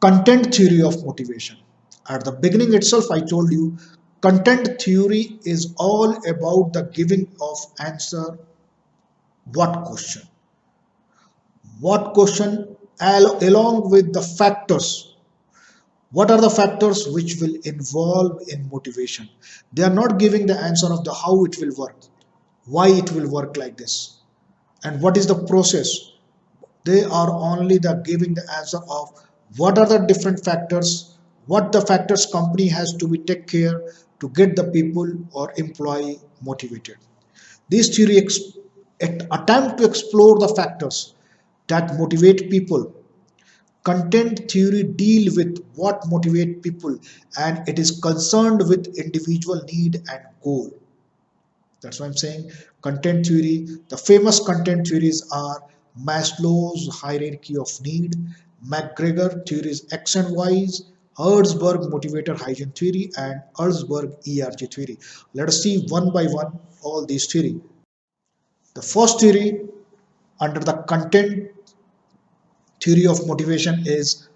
Content theory of motivation. At the beginning itself, I told you content theory is all about the giving of answer what question. What question along with the factors. What are the factors which will involve in motivation? They are not giving the answer of the how it will work, why it will work like this, and what is the process. They are only the giving the answer of what are the different factors, what the factors company has to be take care to get the people or employee motivated. This theory attempt to explore the factors that motivate people. Content theory deal with what motivate people, and it is concerned with individual need and goal. That's why I'm saying content theory. The famous content theories are Maslow's hierarchy of need, McGregor theories X and Y's, Hertzberg motivator-hygiene theory, and Hertzberg ERG theory. Let us see one by one all these theory. The first theory under the content theory of motivation is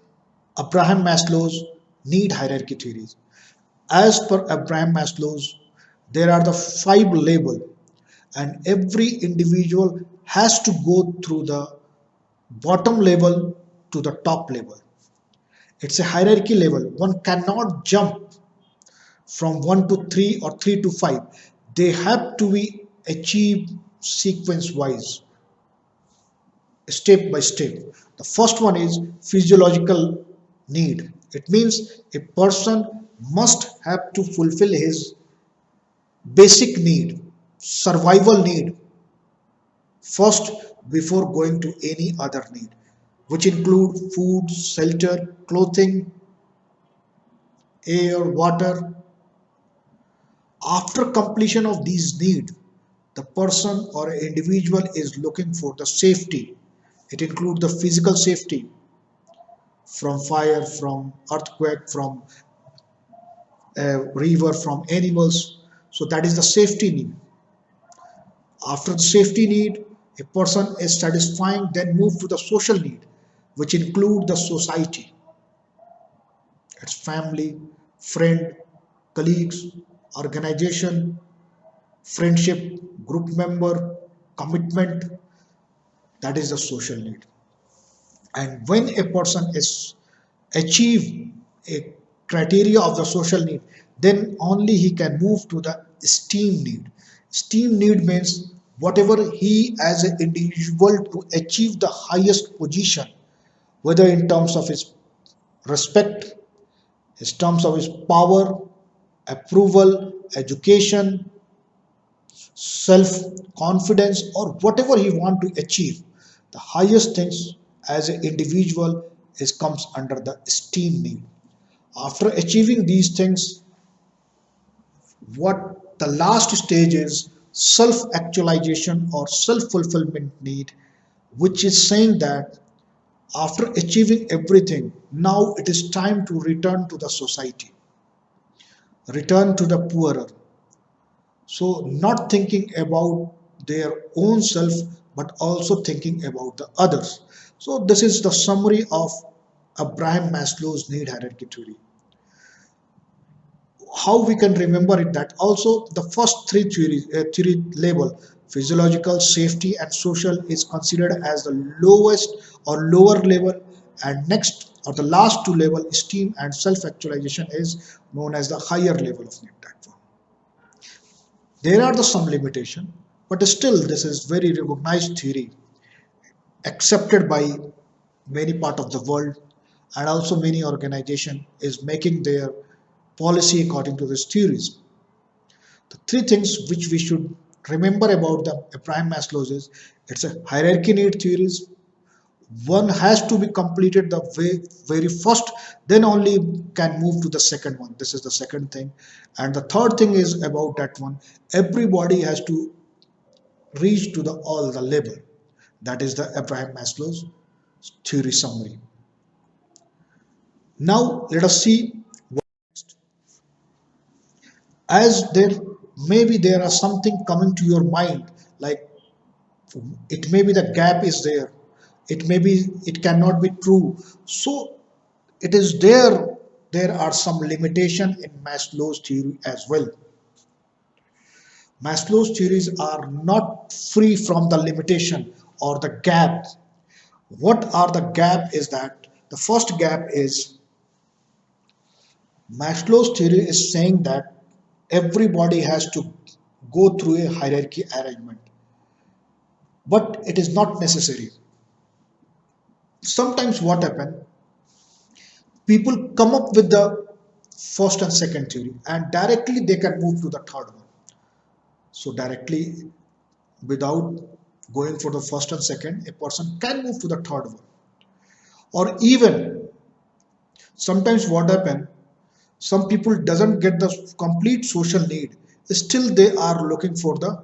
Abraham Maslow's need hierarchy theories. As per Abraham Maslow's, there are the five levels, and every individual has to go through the bottom level to the top level. It's a hierarchy level. One cannot jump from 1 to 3 or 3 to 5. They have to be achieved sequence wise, step by step. The first one is physiological need. It means a person must have to fulfill his basic need, survival need first before going to any other need, which include food, shelter, clothing, air, water. After completion of these needs, the person or individual is looking for the safety. It includes the physical safety from fire, from earthquake, from a river, from animals. So that is the safety need. After the safety need, a person is satisfying, then move to the social need, which include the society. It's family, friend, colleagues, organization, friendship, group member, commitment. That is the social need. And when a person is achieve a criteria of the social need, then only he can move to the esteem need. Esteem need means whatever he as an individual to achieve the highest position, whether in terms of his respect, in terms of his power, approval, education, self confidence, or whatever he want to achieve, the highest things as an individual is comes under the esteem need. After achieving these things, what the last stage is self actualization or self fulfillment need, which is saying that after achieving everything, now it is time to return to the society, return to the poorer. So, not thinking about their own self, but also thinking about the others. So, this is the summary of Abraham Maslow's need hierarchy theory. How we can remember it that also the first three theory label physiological, safety, and social is considered as the lowest or lower level, and next or the last two level esteem and self-actualization is known as the higher level of need platform. There are the some limitation, but still this is very recognized theory accepted by many part of the world, and also many organization is making their policy according to these theories. The three things which we should remember about the Abraham Maslow's is it's a hierarchy need theories. One has to be completed the very first, then only can move to the second one. This is the second thing. And the third thing is about that one. Everybody has to reach to the all the level. That is the Abraham Maslow's theory summary. Now let us see, as there maybe there are something coming to your mind, like it may be the gap is there, it may be it cannot be true. So it is there are some limitation in Maslow's theory as well. Maslow's theories are not free from the limitation or the gap. What are the gap is that the first gap is Maslow's theory is saying that everybody has to go through a hierarchy arrangement, but it is not necessary. Sometimes what happens, people come up with the first and second theory and directly they can move to the third one. So directly, without going for the first and second, a person can move to the third one. Or even sometimes what happens, some people doesn't get the complete social need, still they are looking for the,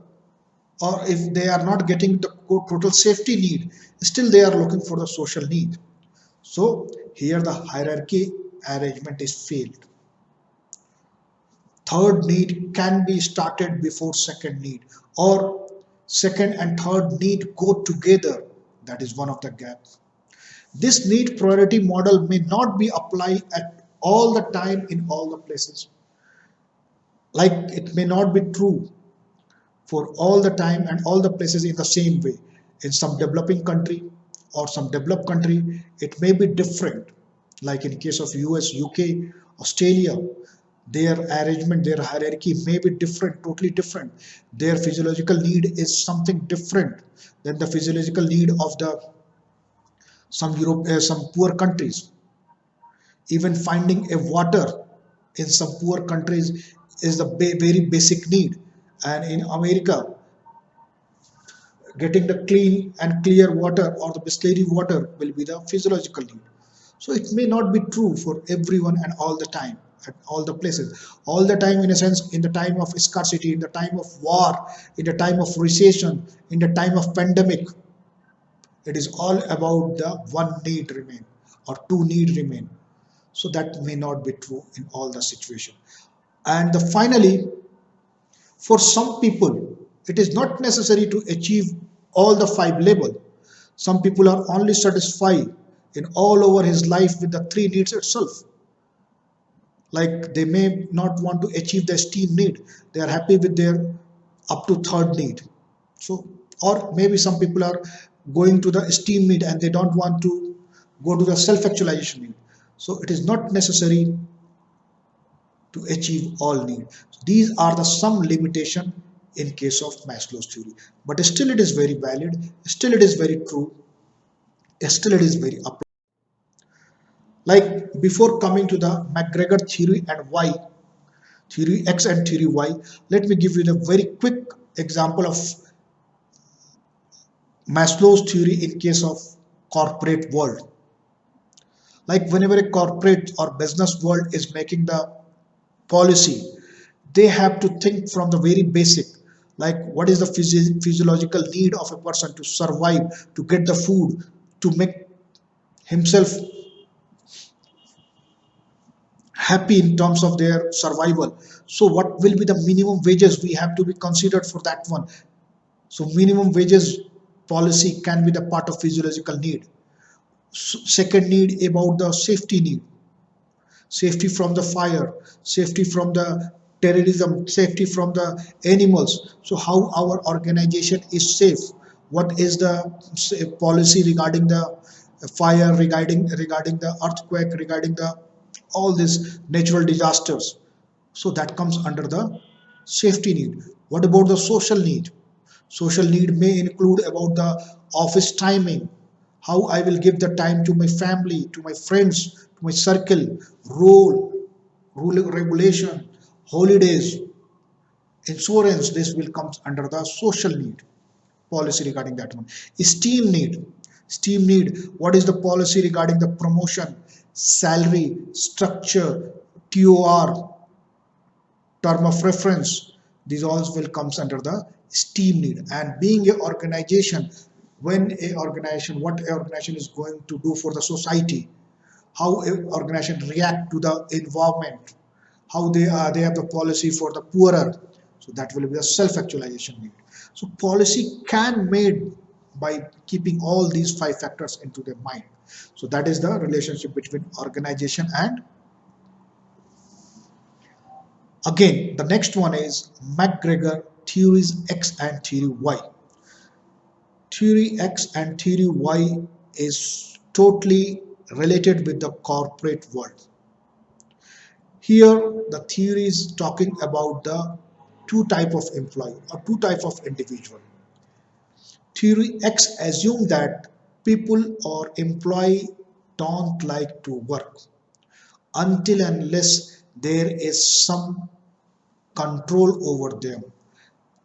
or if they are not getting the total safety need, still they are looking for the social need. So here the hierarchy arrangement is failed. Third need can be started before second need, or second and third need go together. That is one of the gaps. This need priority model may not be applied at all the time in all the places. Like it may not be true for all the time and all the places in the same way. In some developing country or some developed country, it may be different. Like in case of US, UK, Australia, their arrangement, their hierarchy may be different, totally different. Their physiological need is something different than the physiological need of the some poor countries. Even finding a water in some poor countries is the very basic need, and in America, getting the clean and clear water or the bisleri water will be the physiological need. So it may not be true for everyone and all the time at all the places. All the time, in a sense, in the time of scarcity, in the time of war, in the time of recession, in the time of pandemic, it is all about the one need remain or two need remain. So that may not be true in all the situation. And finally, for some people, it is not necessary to achieve all the five level. Some people are only satisfied in all over his life with the three needs itself. Like they may not want to achieve the esteem need. They are happy with their up to third need. So, or maybe some people are going to the esteem need and they don't want to go to the self-actualization need. So it is not necessary to achieve all need. So these are the some limitation in case of Maslow's theory. But still it is very valid, still it is very true, still it is very applicable. Like before coming to the McGregor theory and why, theory X and theory Y, let me give you the very quick example of Maslow's theory in case of corporate world. Like whenever a corporate or business world is making the policy, they have to think from the very basic, like what is the physiological need of a person to survive, to get the food, to make himself happy in terms of their survival. So what will be the minimum wages we have to be considered for that one. So minimum wages policy can be the part of physiological need. Second need about the safety need, safety from the fire, safety from the terrorism, safety from the animals. So how our organization is safe, what is the policy regarding the fire, regarding the earthquake, regarding the all these natural disasters. So that comes under the safety need. What about the social need? Social need may include about the office timing, how I will give the time to my family, to my friends, to my circle, rule regulation, holidays, insurance. This will come under the social need policy regarding that one. Esteem need. Esteem need. What is the policy regarding the promotion, salary, structure, TOR, term of reference? These all will comes under the esteem need. And being an organization, when a organization, what a organization is going to do for the society, how an organization react to the environment, how they have the policy for the poorer. So that will be a self-actualization need. So policy can made by keeping all these five factors into their mind. So that is the relationship between organization and, again, the next one is McGregor theories X and theory Y. Theory X and theory Y is totally related with the corporate world. Here, the theory is talking about the two type of employee or two type of individual. Theory X assumes that people or employee don't like to work until unless there is some control over them,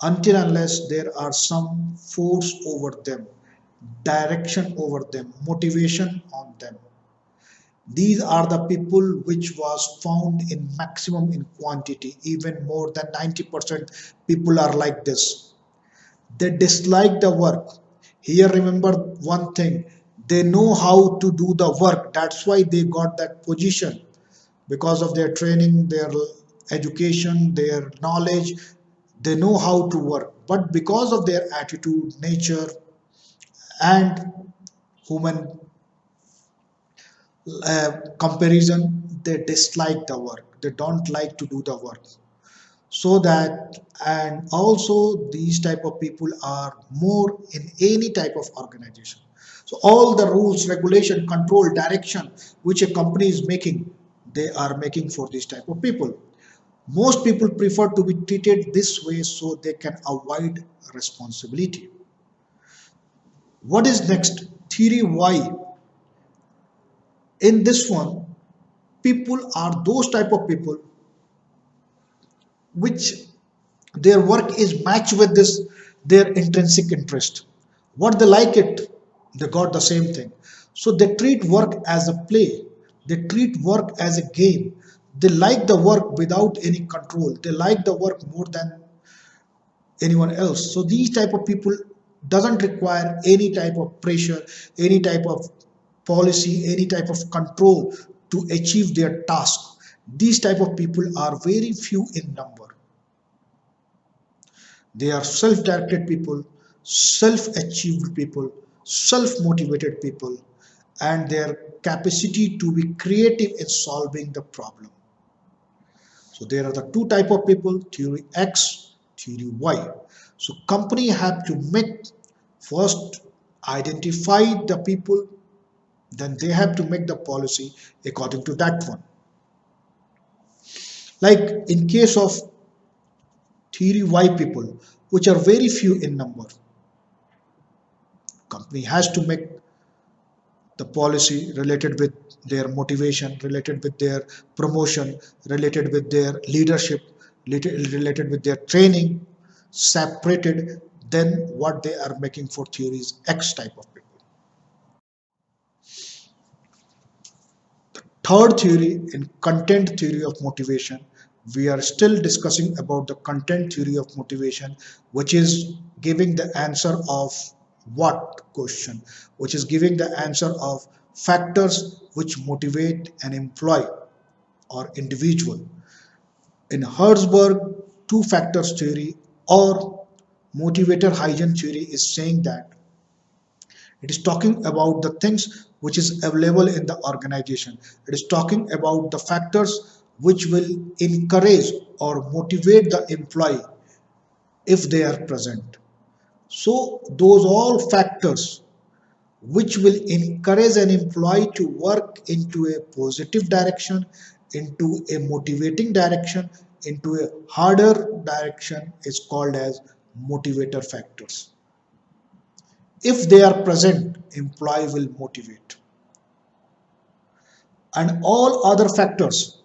until unless there are some force over them, direction over them, motivation on them. These are the people which was found in maximum in quantity, even more than 90% people are like this. They dislike the work. Here remember one thing, they know how to do the work. That's why they got that position, because of their training, their education, their knowledge. They know how to work, but because of their attitude, nature, and human comparison, they dislike the work, they don't like to do the work. So that, and also these type of people are more in any type of organization. So all the rules, regulation, control, direction which a company is making, they are making for this type of people. Most people prefer to be treated this way so they can avoid responsibility. What is next? Theory Y. In this one, people are those type of people which their work is matched with this their intrinsic interest. What they like it, they got the same thing. So they treat work as a play, they treat work as a game. They like the work without any control, they like the work more than anyone else. So these type of people doesn't require any type of pressure, any type of policy, any type of control to achieve their task. These type of people are very few in number. They are self directed people, self achieved people, self motivated people, and their capacity to be creative in solving the problem. So there are the two type of people, theory X, theory Y. So company have to make, first identify the people, then they have to make the policy according to that one. Like in case of theory Y people, which are very few in number, company has to make the policy related with their motivation, related with their promotion, related with their leadership, related with their training, separated than what they are making for theories X type of people. Third theory, in content theory of motivation, we are still discussing about the content theory of motivation, which is giving the answer of what question, which is giving the answer of factors which motivate an employee or individual. In Hertzberg two factors theory or Motivator-Hygiene theory is saying that it is talking about the things which is available in the organization. It is talking about the factors which will encourage or motivate the employee if they are present. So those all factors which will encourage an employee to work into a positive direction, into a motivating direction, into a harder direction is called as motivator factors. If they are present, employee will motivate. And all other factors,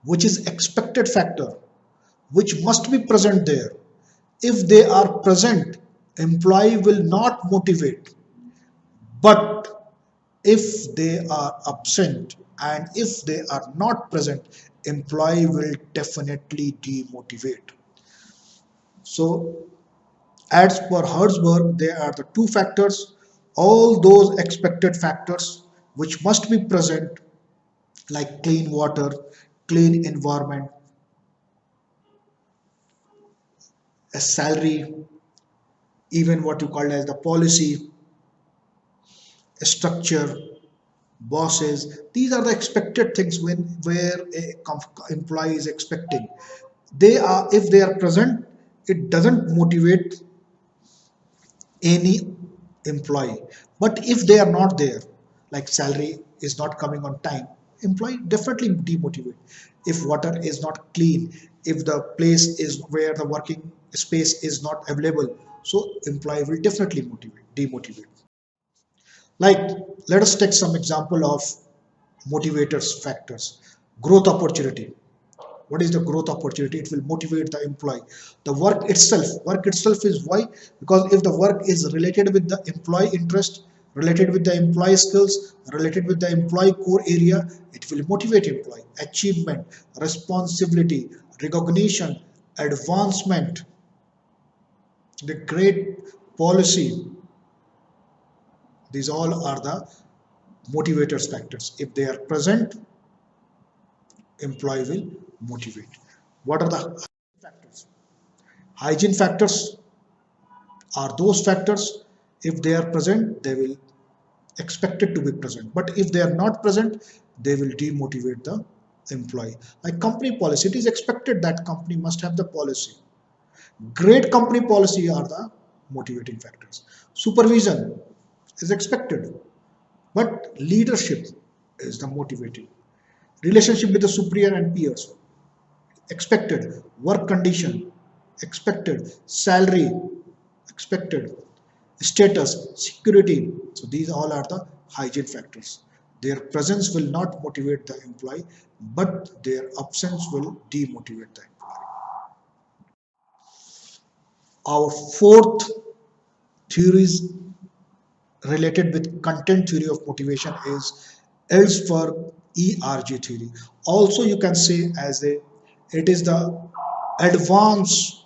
which is expected factor, which must be present there, if they are present, employee will not motivate. But if they are absent and if they are not present, employee will definitely demotivate. So as per Hertzberg, there are the two factors, all those expected factors which must be present, like clean water, clean environment, a salary, even what you call as the policy, structure, bosses. These are the expected things when where a employee is expecting. They are, if they are present, it doesn't motivate any employee. But if they are not there, like salary is not coming on time, employee definitely demotivate. If water is not clean, if the place is where the working space is not available, so employee will definitely motivate demotivate. Like, let us take some example of motivators factors. Growth opportunity. What is the growth opportunity? It will motivate the employee. The work itself is why, because if the work is related with the employee interest, related with the employee skills, related with the employee core area, it will motivate employee. Achievement, responsibility, recognition, advancement, the great policy, these all are the motivators factors. If they are present, employee will motivate. What are the factors? Hygiene factors are those factors, if they are present, they will expected to be present. But if they are not present, they will demotivate the employee. Like company policy, it is expected that company must have the policy. Great company policy are the motivating factors. Supervision is expected, but leadership is the motivating. Relationship with the superior and peers, expected. Work condition, expected. Salary, expected. Status, security. So these all are the hygiene factors. Their presence will not motivate the employee, but their absence will demotivate the employee. Our fourth theories related with content theory of motivation is Alderfer ERG theory. Also, you can say as a it is the advanced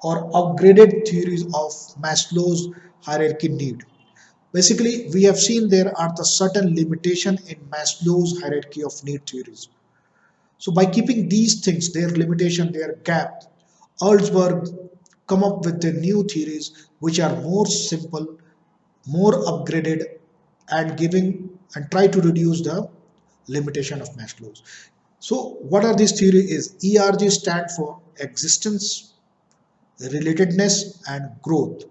or upgraded theories of Maslow's hierarchy need. Basically, we have seen there are the certain limitation in Maslow's hierarchy of need theories. So by keeping these things, their limitation, their gap, Hertzberg come up with the new theories which are more simple, more upgraded, and giving and try to reduce the limitation of Maslow's. So what are these theories is ERG stand for existence, relatedness and growth.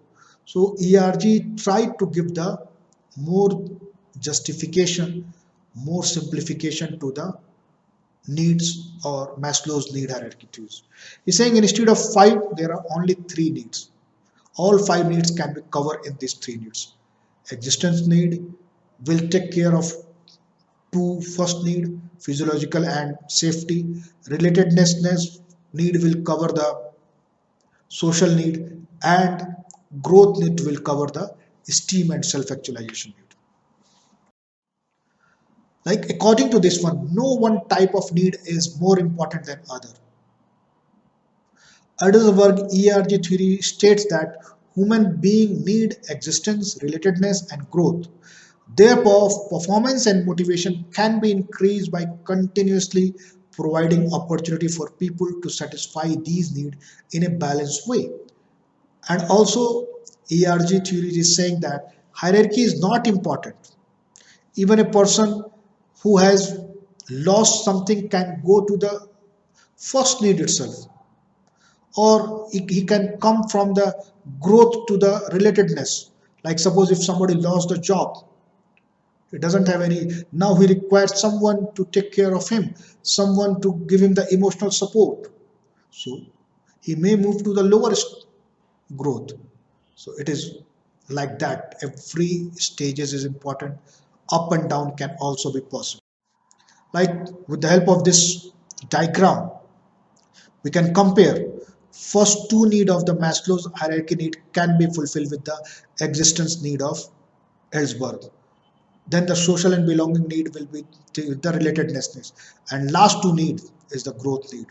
So ERG tried to give the more justification, more simplification to the needs or Maslow's need hierarchy theories. He's saying instead of five, there are only three needs. All five needs can be covered in these three needs. Existence need will take care of two first need, physiological and safety. Relatedness need will cover the social need, and growth need will cover the esteem and self-actualization need. Like according to this one, no one type of need is more important than other. Alderfer ERG theory states that human beings need existence, relatedness, and growth. Therefore, performance and motivation can be increased by continuously providing opportunity for people to satisfy these needs in a balanced way. And also, ERG theory is saying that hierarchy is not important. Even a person who has lost something can go to the first need itself, or he can come from the growth to the relatedness. Like suppose if somebody lost a job, he doesn't have any, now he requires someone to take care of him, someone to give him the emotional support, so he may move to the lowest growth. So it is like that, every stages is important, up and down can also be possible. Like with the help of this diagram, we can compare first two need of the Maslow's hierarchy need can be fulfilled with the existence need of Hertzberg. Then the social and belonging need will be the relatedness, and last two need is the growth need.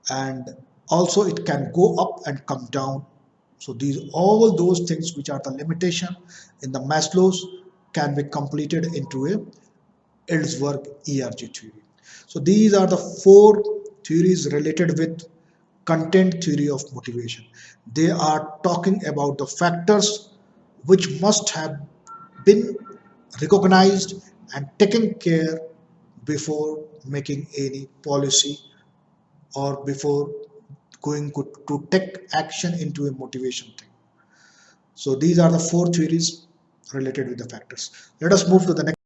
And also it can go up and come down. So these all those things which are the limitation in the Maslow's can be completed into a Hertzberg ERG theory. So these are the four theories related with content theory of motivation. They are talking about the factors which must have been recognized and taken care before making any policy or before going to take action into a motivation thing. So these are the four theories related with the factors. Let us move to the next.